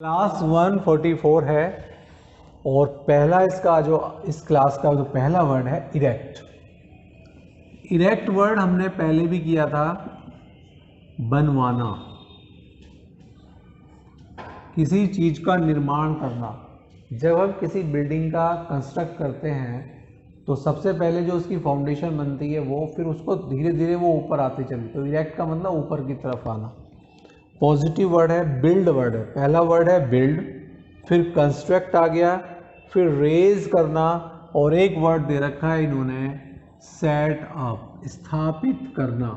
Class 144 है और पहला इसका जो इस क्लास का जो पहला वर्ड है इरेक्ट। इरेक्ट वर्ड हमने पहले भी किया था, बनवाना, किसी चीज का निर्माण करना। जब हम किसी बिल्डिंग का कंस्ट्रक्ट करते हैं तो सबसे पहले जो उसकी फाउंडेशन बनती है वो फिर उसको धीरे धीरे वो ऊपर आती चली, तो इरेक्ट का मतलब ऊपर की तरफ आना। पॉजिटिव वर्ड है, बिल्ड वर्ड है। पहला वर्ड है बिल्ड, फिर कंस्ट्रक्ट आ गया, फिर रेज करना, और एक वर्ड दे रखा है इन्होंने सेट अप, स्थापित करना।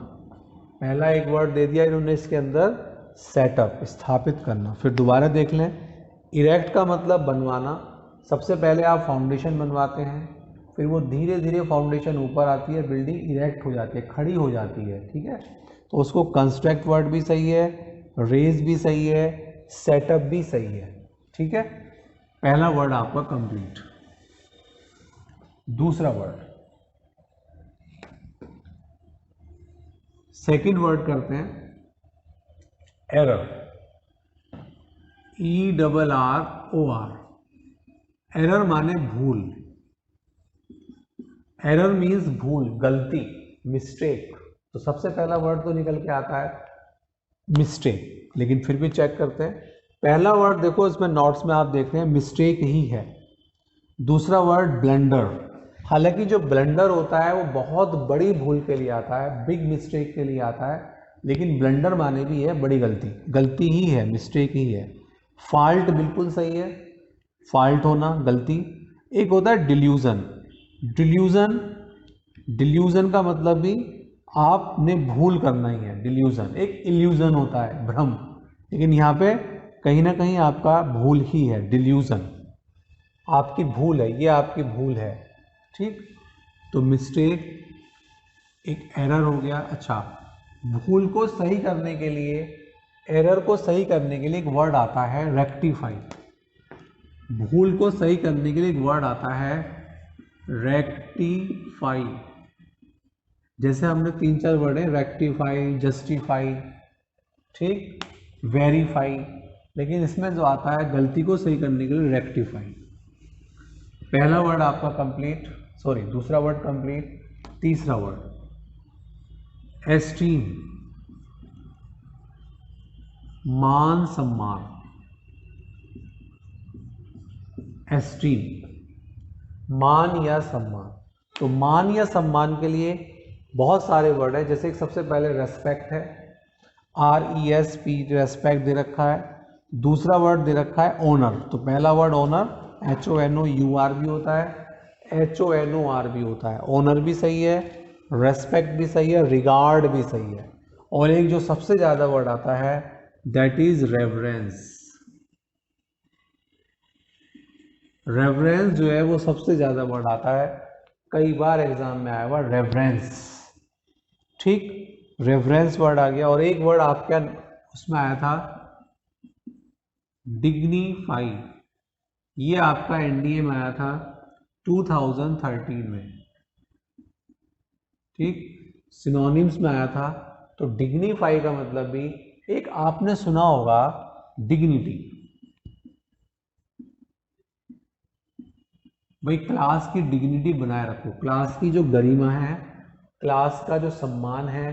पहला एक वर्ड दे दिया इन्होंने इसके अंदर, सेटअप, स्थापित करना। फिर दोबारा देख लें, इरेक्ट का मतलब बनवाना। सबसे पहले आप फाउंडेशन बनवाते हैं, फिर वो धीरे धीरे फाउंडेशन ऊपर आती है, बिल्डिंग इरेक्ट हो जाती है, खड़ी हो जाती है। ठीक है, तो उसको कंस्ट्रक्ट वर्ड भी सही है, रेज भी सही है, सेटअप भी सही है। ठीक है, पहला वर्ड आपका कंप्लीट। दूसरा वर्ड, सेकंड वर्ड करते हैं एरर, ERROR। एरर माने भूल। एरर मीन्स भूल, गलती, मिस्टेक। तो सबसे पहला वर्ड तो निकल के आता है मिस्टेक, लेकिन फिर भी चेक करते हैं। पहला वर्ड देखो, इसमें नोट्स में आप देख रहे हैं मिस्टेक ही है। दूसरा वर्ड ब्लंडर। हालांकि जो ब्लंडर होता है वो बहुत बड़ी भूल के लिए आता है, बिग मिस्टेक के लिए आता है, लेकिन ब्लंडर माने भी है बड़ी गलती, गलती ही है, मिस्टेक ही है। फॉल्ट बिल्कुल सही है, फॉल्ट होना, गलती। एक होता है डिल्यूजन। डिल्यूजन, डिल्यूजन का मतलब भी आपने भूल करना ही है। डिल्यूजन एक इल्यूजन होता है, भ्रम, लेकिन यहाँ पे कहीं ना कहीं आपका भूल ही है। डिल्यूजन आपकी भूल है, ये आपकी भूल है। ठीक, तो मिस्टेक एक एरर हो गया। अच्छा, भूल को सही करने के लिए, एरर को सही करने के लिए एक वर्ड आता है रेक्टिफाई। भूल को सही करने के लिए एक वर्ड आता है रेक्टिफाई। जैसे हमने 3-4 वर्ड है, रेक्टिफाई, जस्टिफाई, ठीक, वेरीफाई, लेकिन इसमें जो आता है गलती को सही करने के लिए रेक्टिफाई। पहला वर्ड आपका कंप्लीट, सॉरी दूसरा वर्ड कंप्लीट। तीसरा वर्ड एस्टीम, मान सम्मान। एस्टीम, मान या सम्मान। तो मान या सम्मान के लिए बहुत सारे वर्ड है। जैसे सबसे पहले रेस्पेक्ट है, RESP, रेस्पेक्ट दे रखा है। दूसरा वर्ड दे रखा है ऑनर। तो पहला वर्ड ऑनर, HONOUR भी होता है, HONOR भी होता है। ऑनर भी सही है, रेस्पेक्ट भी सही है, रिगार्ड भी सही है। और एक जो सबसे ज़्यादा वर्ड आता है दैट इज रेवरेंस। रेवरेंस जो है वो सबसे ज़्यादा वर्ड आता है, कई बार एग्जाम में आया हुआ रेवरेंस। ठीक, रेवरेंस वर्ड आ गया। और एक वर्ड आपका उसमें आया था डिग्निफाई, ये आपका NDA में आया था 2013 में। ठीक, सिनोनिम्स में आया था। तो डिग्निफाई का मतलब भी एक आपने सुना होगा डिग्निटी, भाई क्लास की डिग्निटी बनाए रखो, क्लास की जो गरिमा है, क्लास का जो सम्मान है,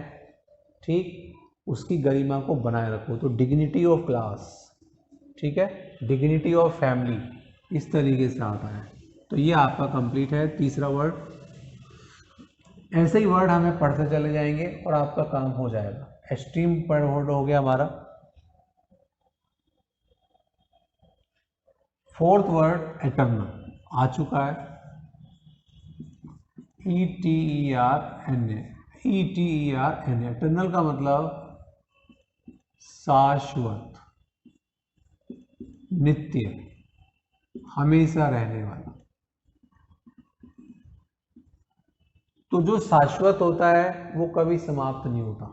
ठीक, उसकी गरिमा को बनाए रखो। तो डिग्निटी ऑफ क्लास, ठीक है, डिग्निटी ऑफ फैमिली, इस तरीके से आता है। तो ये आपका कंप्लीट है तीसरा वर्ड। ऐसे ही वर्ड हमें पढ़ते चले जाएंगे और आपका काम हो जाएगा। एस्ट्रीम पर वर्ड हो गया हमारा। फोर्थ वर्ड एटर्नल आ चुका है, ETERNA, ETERNA। एटर्नल का मतलब शाश्वत, नित्य, हमेशा रहने वाला। तो जो शाश्वत होता है वो कभी समाप्त नहीं होता,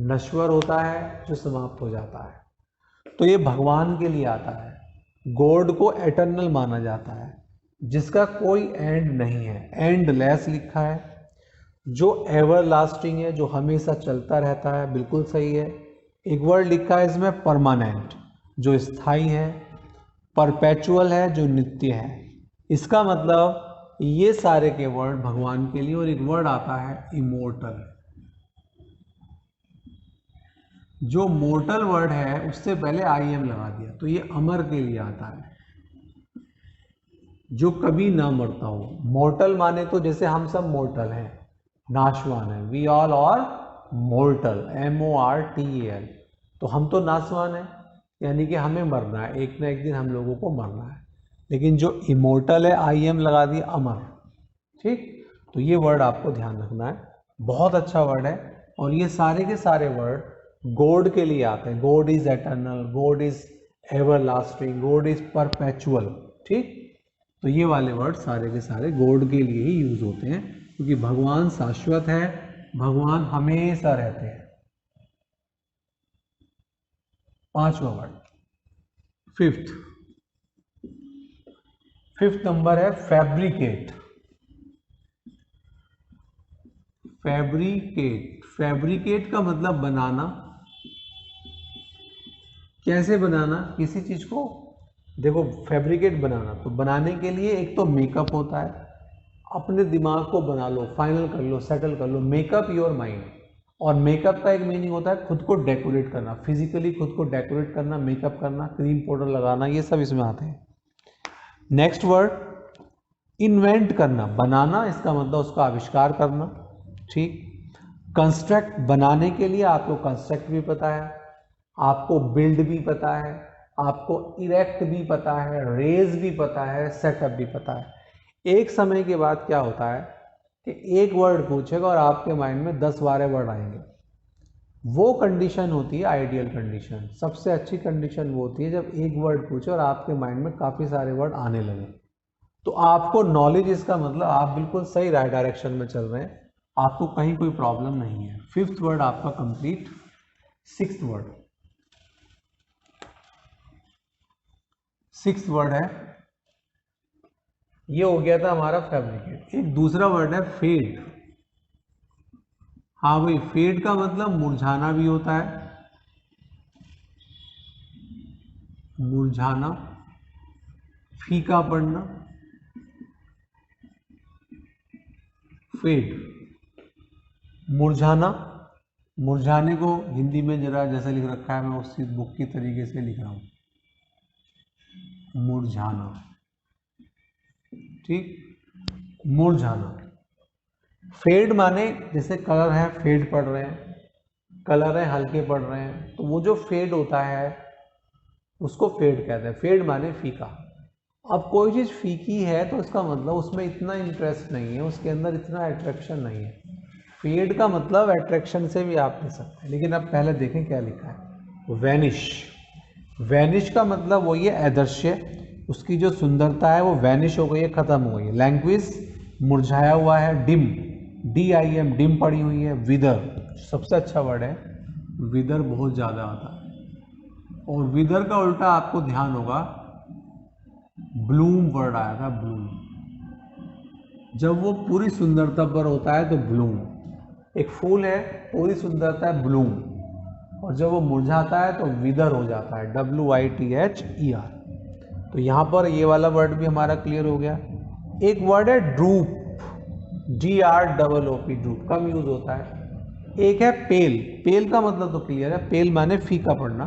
नश्वर होता है जो समाप्त हो जाता है। तो ये भगवान के लिए आता है, गॉड को एटर्नल माना जाता है, जिसका कोई एंड नहीं है, एंडलेस लिखा है। जो एवर लास्टिंग है, जो हमेशा चलता रहता है, बिल्कुल सही है। एक वर्ड लिखा है इसमें परमानेंट, जो स्थायी है, परपेचुअल है जो नित्य है। इसका मतलब ये सारे के वर्ड भगवान के लिए। और एक वर्ड आता है इमोर्टल। जो मोर्टल वर्ड है उससे पहले आई एम लगा दिया, तो ये अमर के लिए आता है, जो कभी ना मरता हो। मोर्टल माने तो जैसे हम सब मोर्टल हैं, नाशवान है, we all are mortal, MORTAL। तो हम तो नाशवान है, यानी कि हमें मरना है, एक ना एक दिन हम लोगों को मरना है। लेकिन जो इमोर्टल है, IM लगा दिया, अमर। ठीक, तो ये वर्ड आपको ध्यान रखना है, बहुत अच्छा वर्ड है। और ये सारे के सारे वर्ड गॉड के लिए आते हैं। God is eternal, God is everlasting, God is perpetual. ठीक, तो ये वाले वर्ड सारे के सारे गॉड के लिए ही यूज होते हैं, क्योंकि भगवान शाश्वत है, भगवान हमेशा रहते हैं। 5वां वर्ड, फिफ्थ नंबर है फैब्रिकेट। फैब्रिकेट का मतलब बनाना। कैसे बनाना किसी चीज को? देखो, फैब्रिकेट बनाना, तो बनाने के लिए एक तो मेकअप होता है। अपने दिमाग को बना लो, फाइनल कर लो, सेटल कर लो, मेकअप योर माइंड। और मेकअप का एक मीनिंग होता है खुद को डेकोरेट करना, फिजिकली खुद को डेकोरेट करना, मेकअप करना, क्रीम पाउडर लगाना, ये सब इसमें आते हैं। नेक्स्ट वर्ड, इन्वेंट करना। बनाना इसका मतलब उसका आविष्कार करना। ठीक, कंस्ट्रक्ट, बनाने के लिए आपको कंस्ट्रक्ट भी पता है, आपको बिल्ड भी पता है, आपको इरेक्ट भी पता है, रेज भी पता है, सेटअप भी पता है। एक समय के बाद क्या होता है कि एक वर्ड पूछेगा और आपके माइंड में 10-12 वर्ड आएंगे। वो कंडीशन होती है आइडियल कंडीशन। सबसे अच्छी कंडीशन वो होती है जब एक वर्ड पूछे और आपके माइंड में काफ़ी सारे वर्ड आने लगे। तो आपको नॉलेज, इसका मतलब आप बिल्कुल सही राइट डायरेक्शन में चल रहे हैं, आपको कहीं कोई प्रॉब्लम नहीं है। 5th वर्ड आपका कंप्लीट। 6th वर्ड है, ये हो गया था हमारा फैब्रिकेट। एक दूसरा वर्ड है फेड। हाँ भाई, फेड का मतलब मुरझाना भी होता है, मुरझाना, फीका पड़ना, फेड, मुरझाना। मुरझाने को हिंदी में जरा जैसे लिख रखा है, मैं उसी बुक की तरीके से लिख रहा हूं, मुरझाना। ठीक, मुरझाना। फेड माने जैसे कलर है, फेड पड़ रहे हैं, कलर है हल्के पड़ रहे हैं, तो वो जो फेड होता है उसको फेड कहते हैं। फेड माने फीका। अब कोई चीज़ फीकी है तो उसका मतलब उसमें इतना इंटरेस्ट नहीं है, उसके अंदर इतना अट्रैक्शन नहीं है। फेड का मतलब अट्रैक्शन से भी आप ले सकते हैं। लेकिन अब पहले देखें क्या लिखा है। वैनिश। वैनिश का मतलब वही है अदृश्य, उसकी जो सुंदरता है वो वैनिश हो गई है, खत्म हो गई है। लैंग्वेज, मुरझाया हुआ है। डिम, DIM, डिम पड़ी हुई है। विदर, सबसे अच्छा वर्ड है, विदर बहुत ज़्यादा आता है। और विदर का उल्टा आपको ध्यान होगा, ब्लूम वर्ड आया था, ब्लूम। जब वो पूरी सुंदरता पर होता है तो ब्लूम। एक फूल है, पूरी सुंदरता है, ब्लूम। और जब वो मुरझाता है तो विदर हो जाता है, WITHER। तो यहाँ पर ये वाला वर्ड भी हमारा क्लियर हो गया। एक वर्ड है ड्रूप, DROOP, ड्रूप कम यूज होता है। एक है पेल। पेल का मतलब तो क्लियर है, पेल माने फीका पड़ना,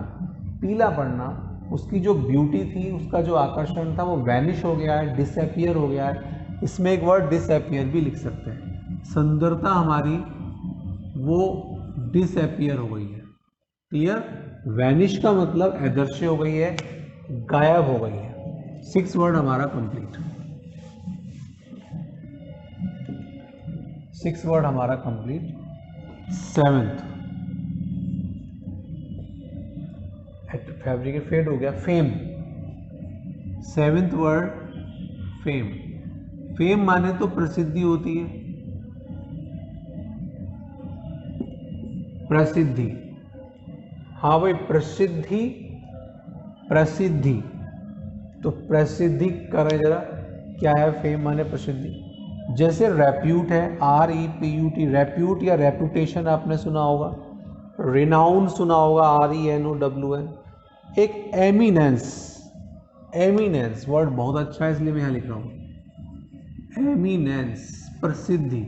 पीला पड़ना। उसकी जो ब्यूटी थी, उसका जो आकर्षण था वो वैनिश हो गया है, डिसअपियर हो गया है। इसमें एक वर्ड डिसअपियर भी लिख सकते हैं। सुंदरता हमारी वो डिसअपियर हो गई है। क्लियर? वैनिश का मतलब अदृश्य हो गई है, गायब हो गई है। 6 वर्ड हमारा कंप्लीट। 6 वर्ड हमारा कंप्लीट। 7th, फैब्रिकेट, फेड हो गया। Fame, 7th word fame. Fame माने तो प्रसिद्धि होती है, प्रसिद्धि। हाँ भाई, प्रसिद्धि, प्रसिद्धि। तो प्रसिद्धि करें जरा, क्या है फेम माने प्रसिद्धि। जैसे रेप्यूट है, REPUT, रेप्यूट या रेपुटेशन आपने सुना होगा। रिनाउन सुना होगा, RENOWN। एक एमिनेंस, एमिनेंस वर्ड बहुत अच्छा है इसलिए मैं यहाँ लिख रहा हूँ, एमिनेंस प्रसिद्धि,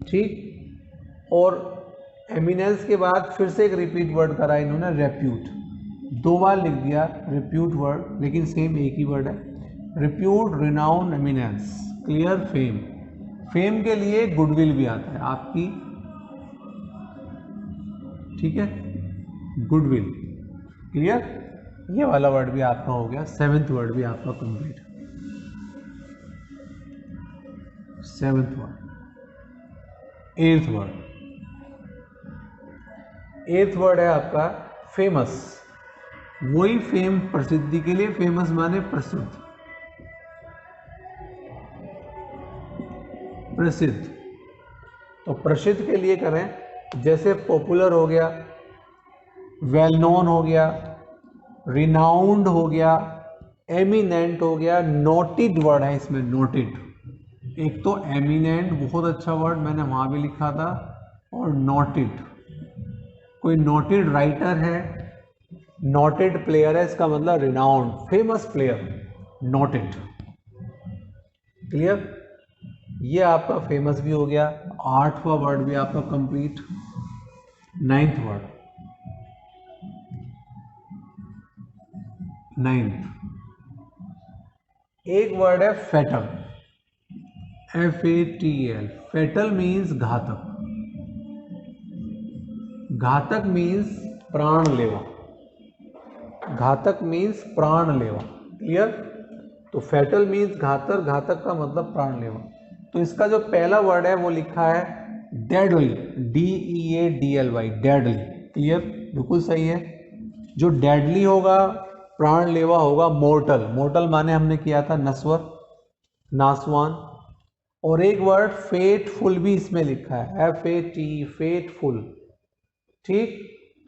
ठीक। और एमिनेंस के बाद फिर से एक रिपीट वर्ड करा इन्होंने, रेप्यूट, 2 बार लिख दिया रिप्यूट वर्ड, लेकिन सेम एक ही वर्ड है, repute, renown, eminence, clear. Fame, fame के लिए गुडविल भी आता है आपकी, ठीक है, गुडविल, क्लियर। ये वाला वर्ड भी आपका हो गया, 7th वर्ड भी आपका complete. 7th word. 8th word, 8th word है आपका फेमस। वही फेम, प्रसिद्धि के लिए, फेमस माने प्रसिद्ध, प्रसिद्ध। तो प्रसिद्ध के लिए करें, जैसे पॉपुलर हो गया, वेल नोन हो गया, रिनाउंड हो गया, एमिनेंट हो गया, नोटेड वर्ड है इसमें, नोटेड। एक तो एमिनेंट बहुत अच्छा वर्ड, मैंने वहां भी लिखा था, और नोटेड, कोई नोटेड राइटर है, नोटेड प्लेयर है, इसका मतलब renowned, famous player, noted, clear. ये आपका फेमस भी हो गया। 8वां वर्ड भी आपका कंप्लीट। 9th वर्ड, 9th, एक वर्ड है फेटल, FATL, फेटल मीन्स घातक, घातक मीन्स प्राणलेवा, घातक मीन्स प्राणलेवा, क्लियर। तो फेटल मीन्स घातक, घातक का मतलब प्राणलेवा। तो इसका जो पहला वर्ड है वो लिखा है डेडली, DEADLY, डेडली, क्लियर, बिल्कुल सही है। जो डेडली होगा, प्राणलेवा होगा, मोर्टल, मोर्टल माने हमने किया था नश्वर, नासवान। और एक वर्ड फेटफुल भी इसमें लिखा है, FAT, फेटफुल, ठीक।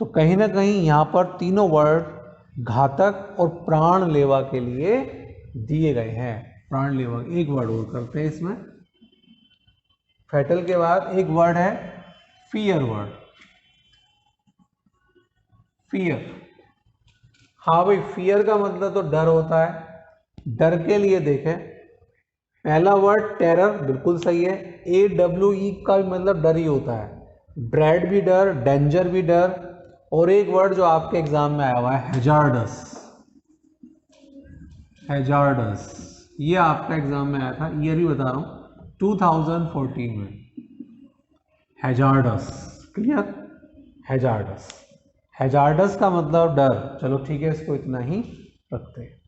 तो कहीं ना कहीं यहाँ पर तीनों वर्ड घातक और प्राणलेवा के लिए दिए गए हैं। प्राणलेवा, एक वर्ड और करते हैं इसमें। फेटल के बाद एक वर्ड है फियर वर्ड, फियर। हाँ भाई, फियर का मतलब तो डर होता है। डर के लिए देखें, पहला वर्ड टेरर, बिल्कुल सही है। AWE का भी मतलब डर ही होता है, ड्रेड भी डर, डेंजर भी डर। और एक वर्ड जो आपके एग्जाम में आया हुआ है हैजार्डस, हैजार्डस, ये आपका एग्जाम में आया था, ईयर ही बता रहा हूं, 2014 में, हैजार्डस, क्लियर। हैजार्डस, हैजार्डस का मतलब डर। चलो ठीक है, इसको इतना ही रखते हैं।